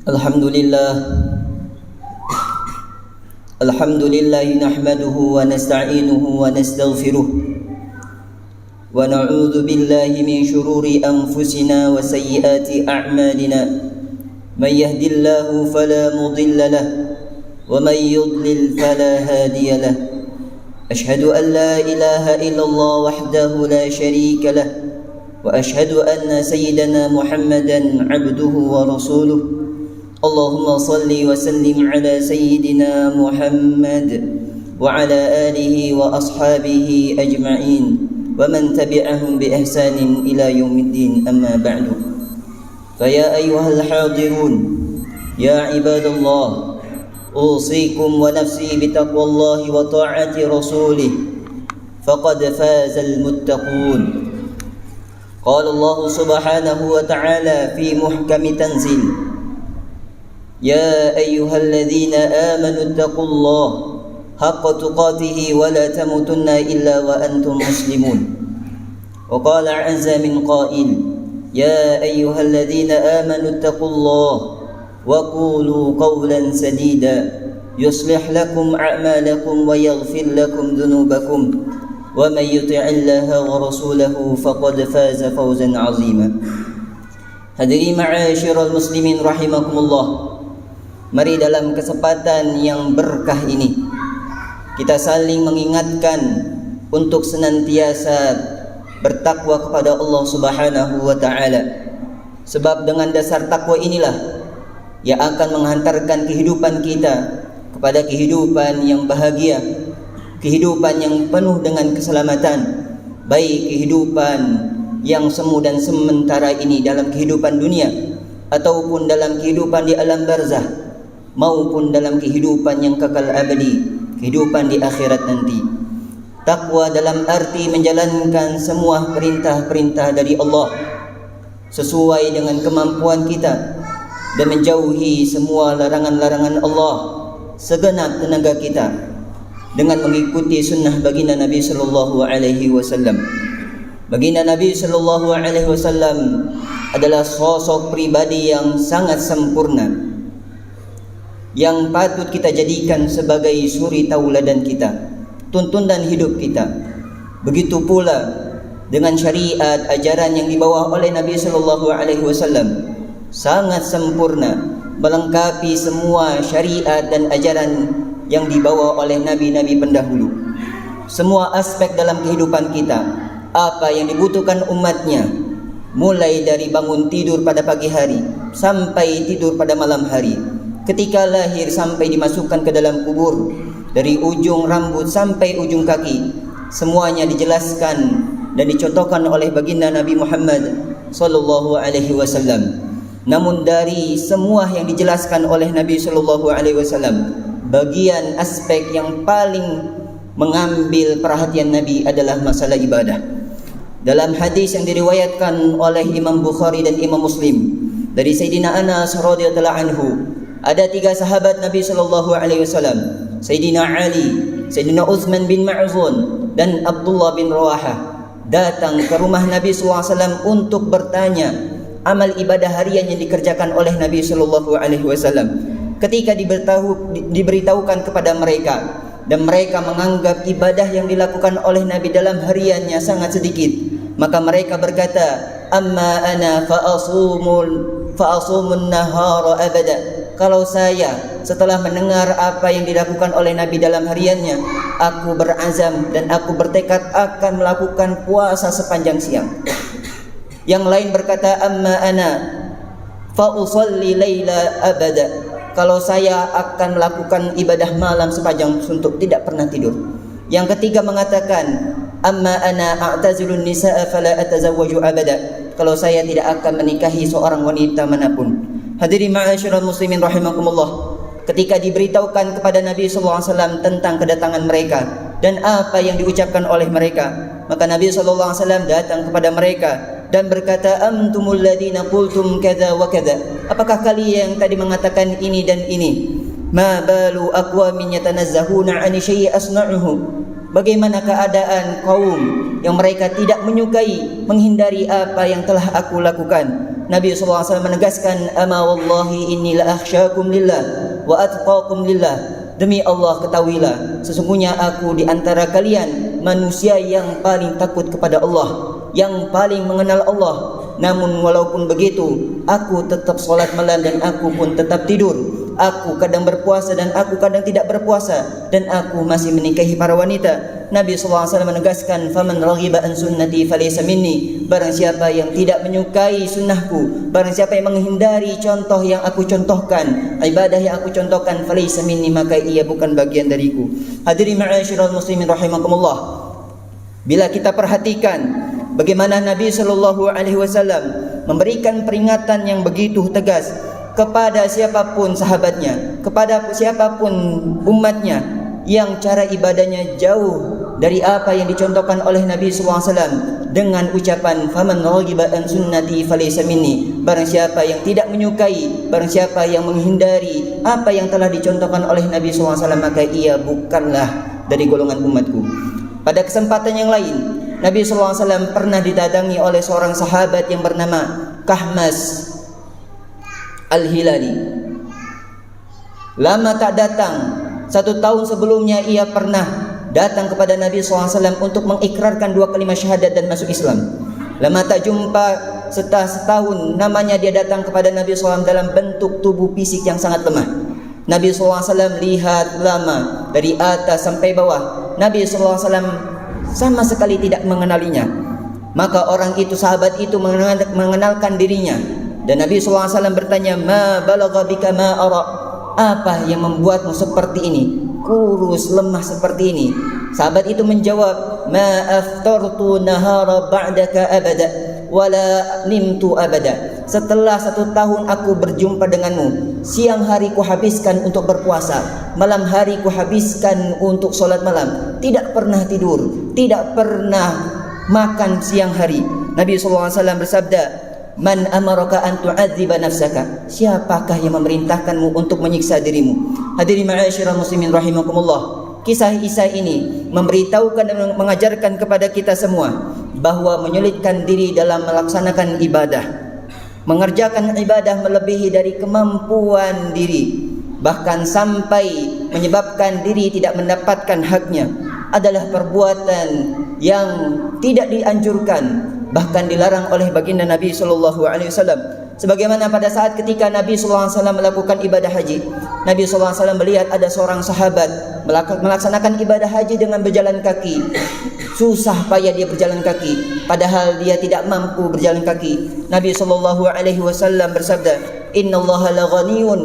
Alhamdulillah nahmaduhu wa nasta'inuhu wa nastaghfiruh wa na'udzu billahi min shururi anfusina wa sayyiati a'malina may yahdihillahu fala mudilla lahu wa may yudlil fala hadiya lahu ashhadu an la ilaha illallah wahdahu la sharika lahu wa ashhadu anna sayyidana Muhammadan 'abduhu wa rasuluh. Allahumma salli wa sallim ala sayyidina Muhammad wa ala alihi wa ashabihi ajma'in wa man tabi'ahum bi ihsanin ila yaumiddin, amma ba'du. Faya ayyuhal hadirun ya ibadallah, usikum wa nafsi bitaqwallahi wa ta'ati rasulih faqad fazal muttaqun. Qala Allah subhanahu wa ta'ala fi muhkami tanzil: يا أيها الذين آمنوا اتقوا الله حق تقاته ولا تموتن إلا وأنتم مسلمون. وقال عز من قائل: يا أيها الذين آمنوا اتقوا الله وقولوا قولا سديدا يصلح لكم أعمالكم ويغفر لكم ذنوبكم ومن يطع الله ورسوله فقد فاز فوزا عظيما. Hadirin ma'asyiral muslimin rahimakumullah, mari dalam kesempatan yang berkah ini kita saling mengingatkan untuk senantiasa bertakwa kepada Allah Subhanahu wa taala. Sebab dengan dasar takwa inilah yang akan menghantarkan kehidupan kita kepada kehidupan yang bahagia, kehidupan yang penuh dengan keselamatan, baik kehidupan yang semu dan sementara ini dalam kehidupan dunia ataupun dalam kehidupan di alam barzah, maupun dalam kehidupan yang kekal abadi, kehidupan di akhirat nanti. Takwa dalam arti menjalankan semua perintah-perintah dari Allah sesuai dengan kemampuan kita dan menjauhi semua larangan-larangan Allah segenap tenaga kita dengan mengikuti sunnah baginda Nabi sallallahu alaihi wasallam. Baginda Nabi sallallahu alaihi wasallam adalah sosok pribadi yang sangat sempurna, yang patut kita jadikan sebagai suri tauladan kita, tuntunan hidup kita. Begitu pula dengan syariat ajaran yang dibawa oleh Nabi sallallahu alaihi wasallam, sangat sempurna, melengkapi semua syariat dan ajaran yang dibawa oleh nabi-nabi pendahulu. Semua aspek dalam kehidupan kita, apa yang dibutuhkan umatnya, mulai dari bangun tidur pada pagi hari sampai tidur pada malam hari, ketika lahir sampai dimasukkan ke dalam kubur, dari ujung rambut sampai ujung kaki, semuanya dijelaskan dan dicontohkan oleh baginda Nabi Muhammad sallallahu alaihi wasallam. Namun dari semua yang dijelaskan oleh Nabi sallallahu alaihi wasallam, bagian aspek yang paling mengambil perhatian Nabi adalah masalah ibadah. Dalam hadis yang diriwayatkan oleh Imam Bukhari dan Imam Muslim dari Sayyidina Anas radhiyallahu anhu, ada 3 sahabat Nabi sallallahu alaihi wasallam, Sayyidina Ali, Sayyidina Utsman bin Ma'zun dan Abdullah bin Rawahah, datang ke rumah Nabi sallallahu alaihi wasallam untuk bertanya amal ibadah harian yang dikerjakan oleh Nabi sallallahu alaihi wasallam. Ketika diberitahukan kepada mereka dan mereka menganggap ibadah yang dilakukan oleh Nabi dalam hariannya sangat sedikit, maka mereka berkata, amma ana fa asumun nahara abada. Kalau saya setelah mendengar apa yang dilakukan oleh Nabi dalam hariannya, aku berazam dan aku bertekad akan melakukan puasa sepanjang siang. Yang lain berkata, amma ana fa usalli laila abada. Kalau saya akan melakukan ibadah malam sepanjang suntuk, tidak pernah tidur. Yang ketiga mengatakan, amma ana a'tazilun nisaa fala atazawwaju abada. Kalau saya tidak akan menikahi seorang wanita manapun. Hadirin ma'asyiral muslimin rahimakumullah, ketika diberitahukan kepada Nabi sallallahu alaihi wasallam tentang kedatangan mereka dan apa yang diucapkan oleh mereka, maka Nabi sallallahu alaihi wasallam datang kepada mereka dan berkata, antumul ladina qultum kadza wa kadza. Apakah kalian yang tadi mengatakan ini dan ini? Ma balu aqwamin yatanazzahuna 'ani syai'in asna'uhu. Bagaimana keadaan kaum yang mereka tidak menyukai, menghindari apa yang telah aku lakukan? Nabi SAW menegaskan, ama wallahi inni la akhsyakum lillah wa atqakum lillah. Demi Allah, ketahuilah, sesungguhnya aku di antara kalian manusia yang paling takut kepada Allah, yang paling mengenal Allah. Namun walaupun begitu, aku tetap solat malam dan aku pun tetap tidur. Aku kadang berpuasa dan aku kadang tidak berpuasa, dan aku masih menikahi para wanita. Nabi SAW menegaskan, faman raghiba an sunnati falaysa minni. Barang siapa yang tidak menyukai sunnahku, barang siapa yang menghindari contoh yang aku contohkan, ibadah yang aku contohkan, falaysa minni, maka ia bukan bagian dariku. Hadirin ma'asyiral muslimin rahimakumullah. Bila kita perhatikan bagaimana Nabi SAW memberikan peringatan yang begitu tegas kepada siapapun sahabatnya, kepada siapapun umatnya yang cara ibadahnya jauh dari apa yang dicontohkan oleh Nabi SAW, dengan ucapan faman raghiba an sunnati falaysa minni. Barang siapa yang tidak menyukai, barang siapa yang menghindari apa yang telah dicontohkan oleh Nabi SAW, maka ia bukanlah dari golongan umatku. Pada kesempatan yang lain, Nabi SAW pernah didatangi oleh seorang sahabat yang bernama Kahmas Al-Hilali. Lama tak datang, 1 tahun sebelumnya ia pernah datang kepada Nabi SAW untuk mengikrarkan 2 kalimat syahadat dan masuk Islam. Lama tak jumpa, setelah setahun namanya dia datang kepada Nabi SAW dalam bentuk tubuh fisik yang sangat lemah. Nabi SAW lihat lama dari atas sampai bawah. Nabi SAW sama sekali tidak mengenalinya. Maka orang itu, sahabat itu mengenalkan dirinya, dan Nabi SAW bertanya, ma balagha bika ma ara. Apa yang membuatmu seperti ini, kurus lemah seperti ini? Sahabat itu menjawab, ma aftartu nahara ba'daka abada wala nimtu abada. Setelah 1 tahun aku berjumpa denganmu, siang hari ku habiskan untuk berpuasa, malam hari ku habiskan untuk solat malam, tidak pernah tidur, tidak pernah makan siang hari. Nabi SAW bersabda, man amaraka an tu'adziba nafsaka. Siapakah yang memerintahkanmu untuk menyiksa dirimu? Hadirin ma'asyiral muslimin rahimakumullah. Kisah-kisah ini memberitahukan dan mengajarkan kepada kita semua bahwa menyulitkan diri dalam melaksanakan ibadah, mengerjakan ibadah melebihi dari kemampuan diri, bahkan sampai menyebabkan diri tidak mendapatkan haknya, adalah perbuatan yang tidak dianjurkan, bahkan dilarang oleh baginda Nabi SAW. Sebagaimana pada saat ketika Nabi SAW melakukan ibadah haji, Nabi SAW melihat ada seorang sahabat melaksanakan ibadah haji dengan berjalan kaki. Susah payah dia berjalan kaki, padahal dia tidak mampu berjalan kaki. Nabi SAW bersabda, innallaha laghaniyun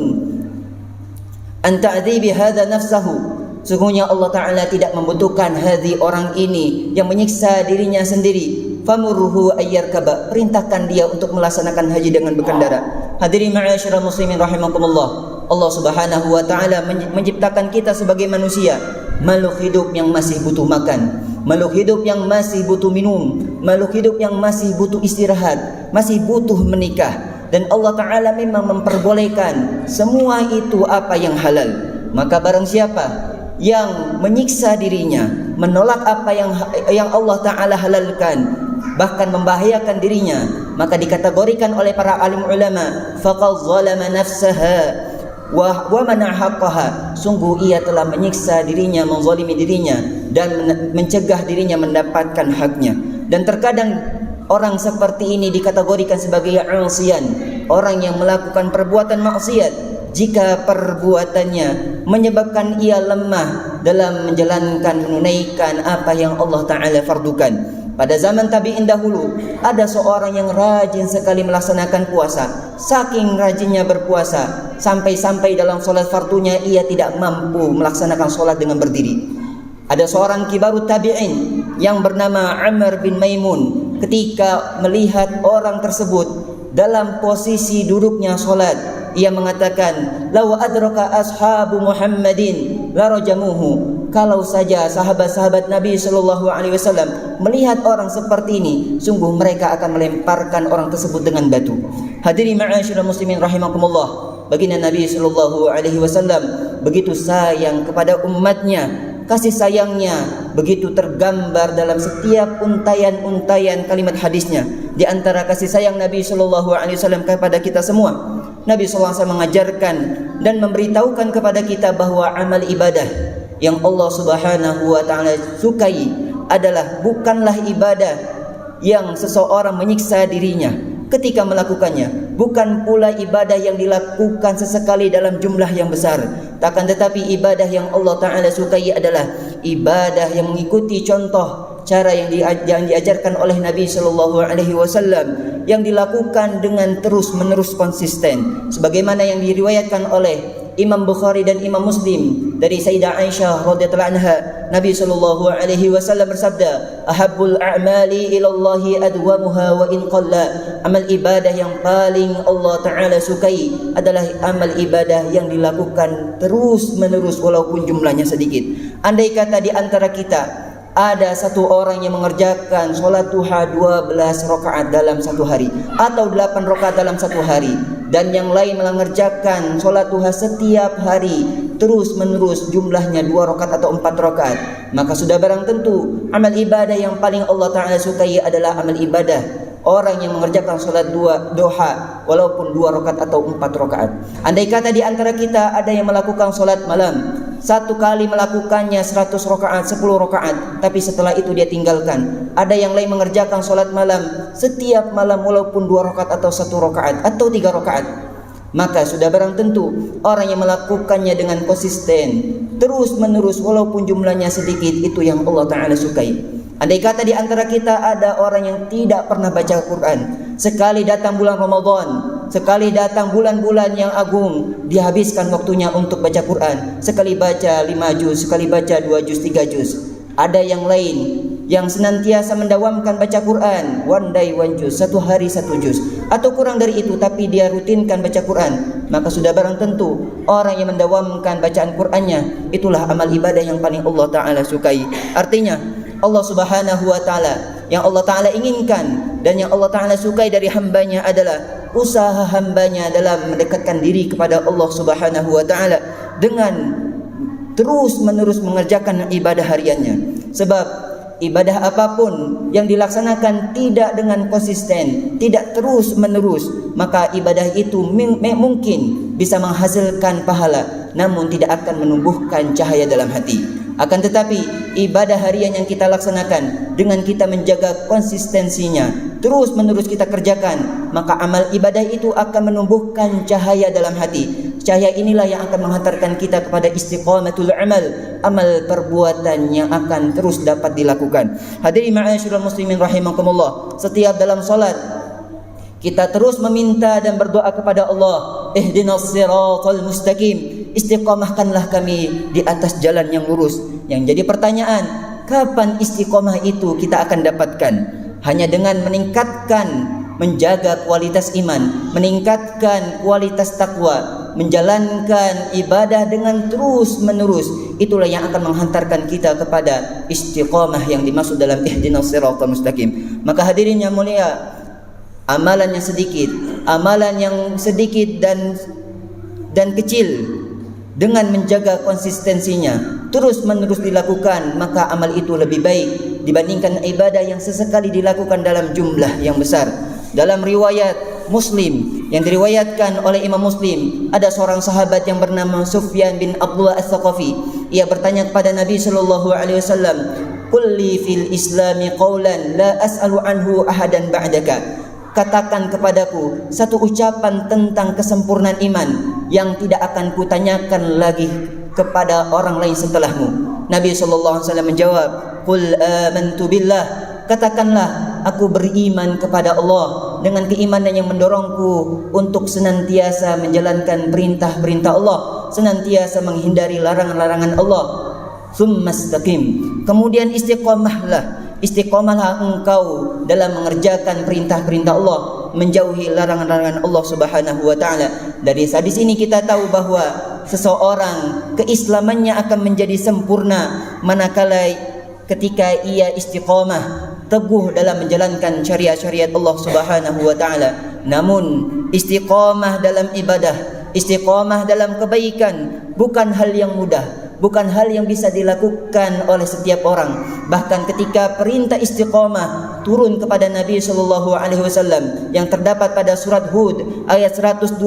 an ta'dzibi hadza nafsahu. Sesungguhnya Allah Ta'ala tidak membutuhkan hadhi orang ini yang menyiksa dirinya sendiri. Famurhu ayyarkaba, perintahkan dia untuk melaksanakan haji dengan berkendara. Hadirin ma'asyiral muslimin rahimakumullah. Allah Subhanahu wa Ta'ala menciptakan kita sebagai manusia, makhluk hidup yang masih butuh makan, makhluk hidup yang masih butuh minum, makhluk hidup yang masih butuh istirahat, masih butuh menikah. Dan Allah Ta'ala memang memperbolehkan semua itu apa yang halal. Maka barang siapa yang menyiksa dirinya, menolak apa yang Allah Ta'ala halalkan, bahkan membahayakan dirinya, maka dikategorikan oleh para alim ulama, faqad zalama nafsaha wa mana haqqaha. Sungguh ia telah menyiksa dirinya, menzalimi dirinya, dan mencegah dirinya mendapatkan haknya. Dan terkadang orang seperti ini dikategorikan sebagai asian, orang yang melakukan perbuatan maksiat jika perbuatannya menyebabkan ia lemah dalam menjalankan, menunaikan apa yang Allah Ta'ala fardukan. Pada zaman tabi'in dahulu, ada seorang yang rajin sekali melaksanakan puasa. Saking rajinnya berpuasa, sampai-sampai dalam solat fardunya ia tidak mampu melaksanakan solat dengan berdiri. Ada seorang kibarut tabi'in yang bernama Amr bin Maimun. Ketika melihat orang tersebut dalam posisi duduknya solat, ia mengatakan, law adraka ashabu Muhammadin la rajamuhu. Kalau saja sahabat-sahabat Nabi SAW melihat orang seperti ini, sungguh mereka akan melemparkan orang tersebut dengan batu. Hadirin ma'asyiral muslimin rahimakumullah. Baginda Nabi SAW begitu sayang kepada umatnya. Kasih sayangnya begitu tergambar dalam setiap untayan-untayan kalimat hadisnya. di antara kasih sayang Nabi sallallahu alaihi wasallam kepada kita semua, Nabi sallallahu alaihi wasallam mengajarkan dan memberitahukan kepada kita bahwa amal ibadah yang Allah Subhanahu wa taala sukai adalah bukanlah ibadah yang seseorang menyiksa dirinya ketika melakukannya, bukan pula ibadah yang dilakukan sesekali dalam jumlah yang besar. Takkan tetapi ibadah yang Allah Ta'ala sukai adalah ibadah yang mengikuti contoh cara yang diajarkan oleh Nabi Sallallahu Alaihi Wasallam, yang dilakukan dengan terus menerus konsisten, sebagaimana yang diriwayatkan oleh Imam Bukhari dan Imam Muslim dari Sayyidah Aisyah radhiyallahu anha. Nabi sallallahu alaihi wasallam bersabda, "Ahabbul a'mali ila Allah adwamuha wa in qalla." Amal ibadah yang paling Allah Taala sukai adalah amal ibadah yang dilakukan terus menerus walaupun jumlahnya sedikit. Andai kata di antara kita ada satu orang yang mengerjakan solat duha 12 rakaat dalam satu hari, atau 8 rakaat dalam satu hari, dan yang lain mengerjakan solat duha setiap hari terus menerus jumlahnya 2 rakaat atau 4 rakaat, maka sudah barang tentu amal ibadah yang paling Allah Ta'ala sukai adalah amal ibadah orang yang mengerjakan solat duha walaupun 2 rakaat atau 4 rakaat. Andai kata di antara kita ada yang melakukan solat malam, satu kali melakukannya 100 rakaat, 10 rakaat, tapi setelah itu dia tinggalkan. Ada yang lain mengerjakan solat malam setiap malam walaupun 2 rakaat atau 1 rakaat atau 3 rakaat, maka sudah barang tentu orang yang melakukannya dengan konsisten terus menerus walaupun jumlahnya sedikit, itu yang Allah Ta'ala sukai. Andai kata di antara kita ada orang yang tidak pernah baca Quran, sekali datang bulan Ramadan, sekali datang bulan-bulan yang agung, dihabiskan waktunya untuk baca Quran, sekali baca 5 juz, sekali baca 2 juz, 3 juz. Ada yang lain yang senantiasa mendawamkan baca Quran, one day one juz, satu hari 1 juz, atau kurang dari itu, tapi dia rutinkan baca Quran, maka sudah barang tentu orang yang mendawamkan bacaan Qurannya itulah amal ibadah yang paling Allah Ta'ala sukai. Artinya Allah Subhanahu wa Ta'ala, yang Allah Ta'ala inginkan dan yang Allah Ta'ala sukai dari hambanya adalah usaha hambanya dalam mendekatkan diri kepada Allah Subhanahu wa Ta'ala dengan terus menerus mengerjakan ibadah hariannya. Sebab ibadah apapun yang dilaksanakan tidak dengan konsisten, tidak terus menerus, maka ibadah itu mungkin bisa menghasilkan pahala, namun tidak akan menumbuhkan cahaya dalam hati. Akan tetapi ibadah harian yang kita laksanakan dengan kita menjaga konsistensinya, terus menerus kita kerjakan, maka amal ibadah itu akan menumbuhkan cahaya dalam hati. Cahaya inilah yang akan menghantarkan kita kepada istiqamatul amal, amal perbuatan yang akan terus dapat dilakukan. Hadirin ma'asyiral muslimin rahimakumullah, setiap dalam salat kita terus meminta dan berdoa kepada Allah, ihdinas siratal mustaqim, istiqamahkanlah kami di atas jalan yang lurus. Yang jadi pertanyaan, kapan istiqamah itu kita akan dapatkan? Hanya dengan meningkatkan, menjaga kualitas iman, meningkatkan kualitas takwa, menjalankan ibadah dengan terus menerus. Itulah yang akan menghantarkan kita kepada istiqamah yang dimaksud dalam ihdinas siratal mustaqim. Maka hadirin yang mulia, amalan yang sedikit dan kecil, dengan menjaga konsistensinya terus menerus dilakukan, maka amal itu lebih baik dibandingkan ibadah yang sesekali dilakukan dalam jumlah yang besar. Dalam riwayat Muslim yang diriwayatkan oleh Imam Muslim, ada seorang sahabat yang bernama Sufyan bin Abdullah Ats-Tsaqafi. Ia bertanya kepada Nabi sallallahu alaihi wasallam, "Qul li fil islami qawlan la as'alu anhu ahadan ba'daka." Katakan kepadaku satu ucapan tentang kesempurnaan iman yang tidak akan kutanyakan lagi kepada orang lain setelahmu. Nabi sallallahu alaihi wasallam menjawab, "Qul amantu billah." Katakanlah, aku beriman kepada Allah, dengan keimanan yang mendorongku untuk senantiasa menjalankan perintah-perintah Allah, senantiasa menghindari larangan-larangan Allah. Tsumastaqim. Kemudian istiqomahlah engkau dalam mengerjakan perintah-perintah Allah, menjauhi larangan-larangan Allah Subhanahu wa Ta'ala. Dari hadis ini kita tahu bahwa seseorang keislamannya akan menjadi sempurna manakala ketika ia istiqomah, teguh dalam menjalankan syariat-syariat Allah Subhanahu wa Ta'ala. Namun istiqomah dalam ibadah, istiqomah dalam kebaikan bukan hal yang mudah, bukan hal yang bisa dilakukan oleh setiap orang. Bahkan ketika perintah istiqamah turun kepada Nabi sallallahu alaihi wasallam yang terdapat pada surat Hud ayat 112,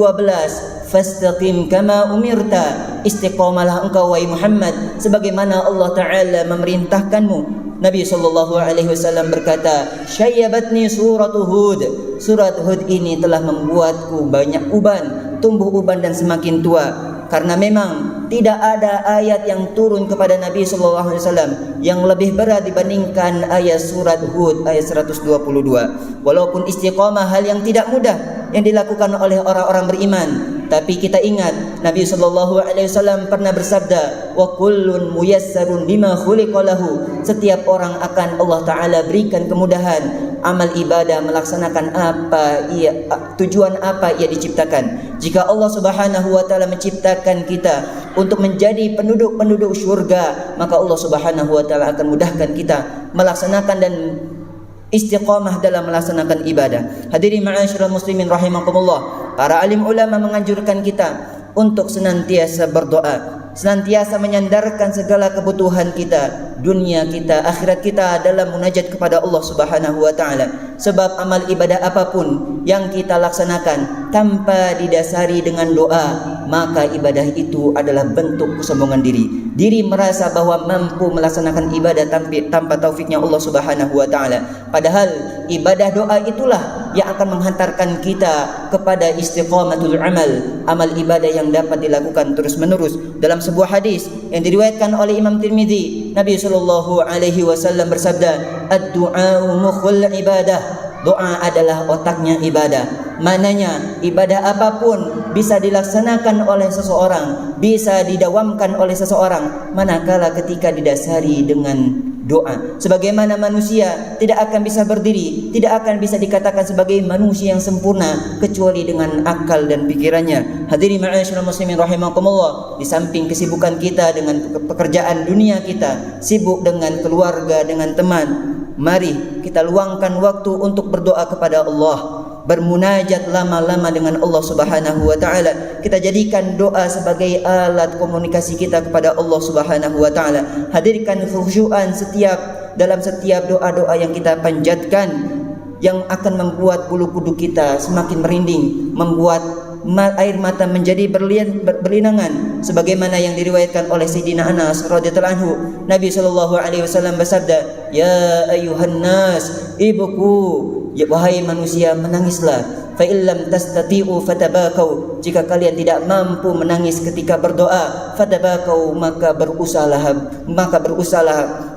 fastaqim kama umirta, istiqamalah engkau wahai Muhammad sebagaimana Allah taala memerintahkanmu. Nabi sallallahu alaihi wasallam berkata, "Syayyabatni suratu Hud." Surat Hud ini telah membuatku banyak uban, tumbuh uban dan semakin tua. Karena memang tidak ada ayat yang turun kepada Nabi sallallahu alaihi wasallam yang lebih berat dibandingkan ayat surat Hud ayat 122. Walaupun istiqamah hal yang tidak mudah yang dilakukan oleh orang-orang beriman, tapi kita ingat Nabi sallallahu alaihi wasallam pernah bersabda, "Wa kullun muyassarun lima khuliqa lahu." Setiap orang akan Allah taala berikan kemudahan amal ibadah, melaksanakan tujuan apa ia diciptakan. Jika Allah Subhanahu wa taala menciptakan kita untuk menjadi penduduk-penduduk syurga, maka Allah Subhanahu wa taala akan mudahkan kita melaksanakan dan istiqamah dalam melaksanakan ibadah. Hadirin ma'asyiral muslimin rahimakumullah. Para alim ulama menganjurkan kita untuk senantiasa berdoa, senantiasa menyandarkan segala kebutuhan kita, dunia kita, akhirat kita dalam munajat kepada Allah Subhanahu wa taala. Sebab amal ibadah apapun yang kita laksanakan tanpa didasari dengan doa, maka ibadah itu adalah bentuk kesombongan diri. Diri merasa bahwa mampu melaksanakan ibadah tanpa taufiknya Allah Subhanahu wa taala. Padahal ibadah doa itulah yang akan menghantarkan kita kepada istiqamatul amal ibadah yang dapat dilakukan terus-menerus. Dalam sebuah hadis yang diriwayatkan oleh Imam Tirmizi, Nabi sallallahu alaihi wasallam bersabda, "Ad-du'a mukhul ibadah." Doa adalah otaknya ibadah. Mananya ibadah apapun bisa dilaksanakan oleh seseorang, bisa didawamkan oleh seseorang manakala ketika didasari dengan doa. Sebagaimana manusia tidak akan bisa berdiri, tidak akan bisa dikatakan sebagai manusia yang sempurna kecuali dengan akal dan pikirannya. Hadirin ma'asyiral muslimin rahimakumullah, di samping kesibukan kita dengan pekerjaan dunia kita, sibuk dengan keluarga, dengan teman, mari kita luangkan waktu untuk berdoa kepada Allah, bermunajat lama-lama dengan Allah Subhanahu wa taala. Kita jadikan doa sebagai alat komunikasi kita kepada Allah Subhanahu wa taala. Hadirkan kekhusyuan dalam setiap doa-doa yang kita panjatkan, yang akan membuat bulu kuduk kita semakin merinding, membuat air mata menjadi berlinangan, sebagaimana yang diriwayatkan oleh Sayyidina Anas radhiyallahu anhu. Nabi sallallahu alaihi wasallam bersabda, "Ya ayyuhan nas, ibku, ya wahai manusia, menangislah. Fa illam tastati'u fatabakau." Jika kalian tidak mampu menangis ketika berdoa, fatabakau, maka berusahalah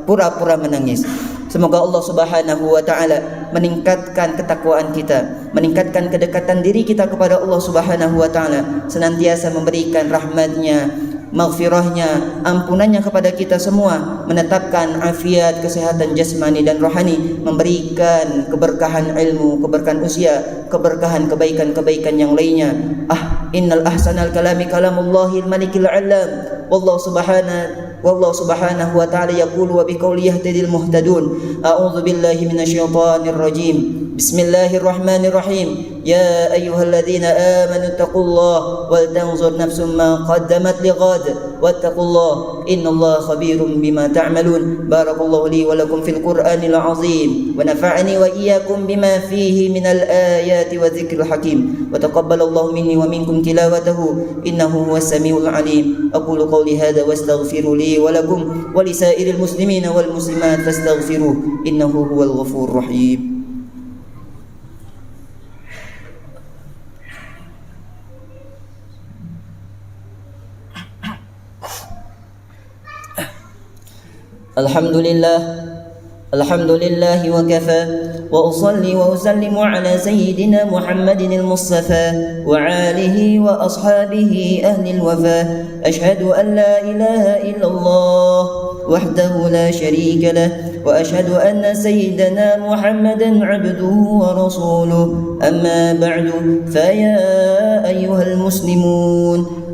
pura-pura menangis. Semoga Allah Subhanahu wa taala meningkatkan ketakwaan kita, meningkatkan kedekatan diri kita kepada Allah Subhanahu wa taala, senantiasa memberikan rahmat-Nya, maghfirah-Nya, ampunannya kepada kita semua, menetapkan afiat, kesehatan jasmani dan rohani, memberikan keberkahan ilmu, keberkahan usia, keberkahan kebaikan-kebaikan yang lainnya. Innal ahsanal kalami kalamullahil malikil alam. Wallahu subhanahu wa ta'ala yaqulu wa biqawli yahtadil muhtadun. A'udzu billahi minasyaitonir rajim. Bismillahirrahmanirrahim. Ya ayyuhalladzina amanu taqullaha wal tanzur nafsum ma qaddamat lighad wattaqullaha innallaha khabirum bima ta'malun. Barakallahu li wa lakum fil Qur'anil azim wa nafa'ani wa iyyakum bima fihi minal ayati wa dzikril hakim wa taqabbalallahu minni wa minkum tilawatahu innahu huwas samiul alim. Aqulu qawli hadha wastaghfiru li wa lakum wa lisairil muslimina wal muslimat fastaghfiruh innahu huwal ghafurur rahim. Alhamdulillah wa kafa wa usalli wa usallimu ala sayyidina Muhammadin al-Mustafa wa alihi wa ashabihi ahli al-wafa. Ashhadu an la ilaha illallah wahdahu la sharika lah wa ashhadu anna sayyidana Muhammadan abduhu wa rasuluh. Amma ba'du, fa ya ayyuhal muslimun,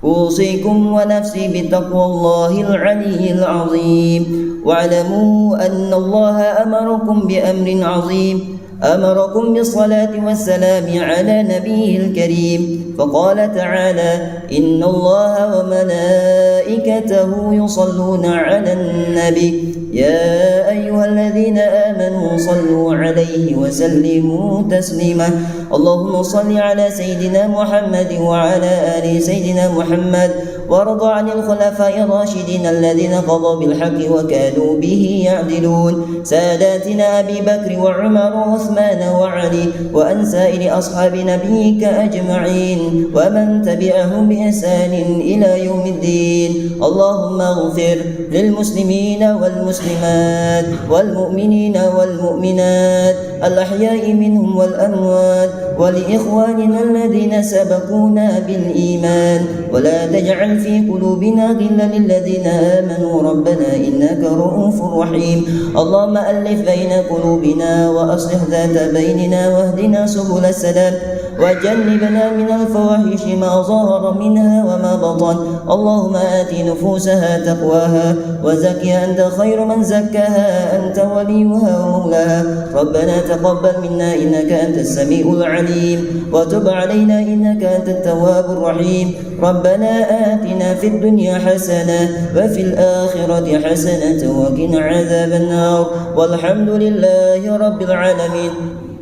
أوصيكم ونفسي بتقوى الله العلي العظيم واعلموا أن الله أمركم بأمر عظيم أمركم بالصلاة والسلام على نبيه الكريم فقال تعالى إن الله وملائكته وملائكته يصلون على النبي يا أيها الذين آمنوا صلوا عليه وسلموا تسليما اللهم صل على سيدنا محمد وعلى آل سيدنا محمد وارض عن الخلفاء الراشدين الذين قضوا بالحق وكانوا به يعدلون ساداتنا أبي بكر وعمر وعثمان وعلي وأن سائر أصحاب نبيك أجمعين ومن تبعهم بإحسان إلى يوم الدين اللهم اغفر للمسلمين والمسلمات والمؤمنين والمؤمنات الأحياء منهم والأموات ولإخواننا الذين سبقونا بالإيمان ولا تجعل في قلوبنا غلا للذين آمنوا ربنا إنك رؤوف رحيم اللهم ألف بين قلوبنا وأصلح ذات بيننا واهدنا سبل السلام وجنبنا من الفواحش ما ظهر منها وما بطن اللهم آت نفوسها تقواها وزكها أنت خير من زكاها أنت وليها ومولاها ربنا تقبل منا إنك أنت السميع العليم وتب علينا إنك أنت التواب الرحيم ربنا آتنا في الدنيا حسنة وفي الآخرة حسنة وقنا عذاب النار والحمد لله رب العالمين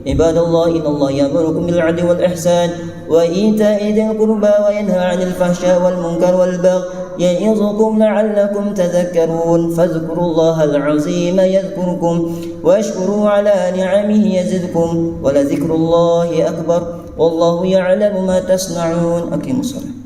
عباد الله إن الله يأمركم بالعدل والإحسان وإيتاء ذي القربى وينهى عن الفحشاء والمنكر والبغي يعظكم لعلكم تذكرون فاذكروا الله العظيم يذكركم واشكروا على نعمه يزدكم ولذكر الله أكبر والله يعلم ما تصنعون أقيموا الصلاة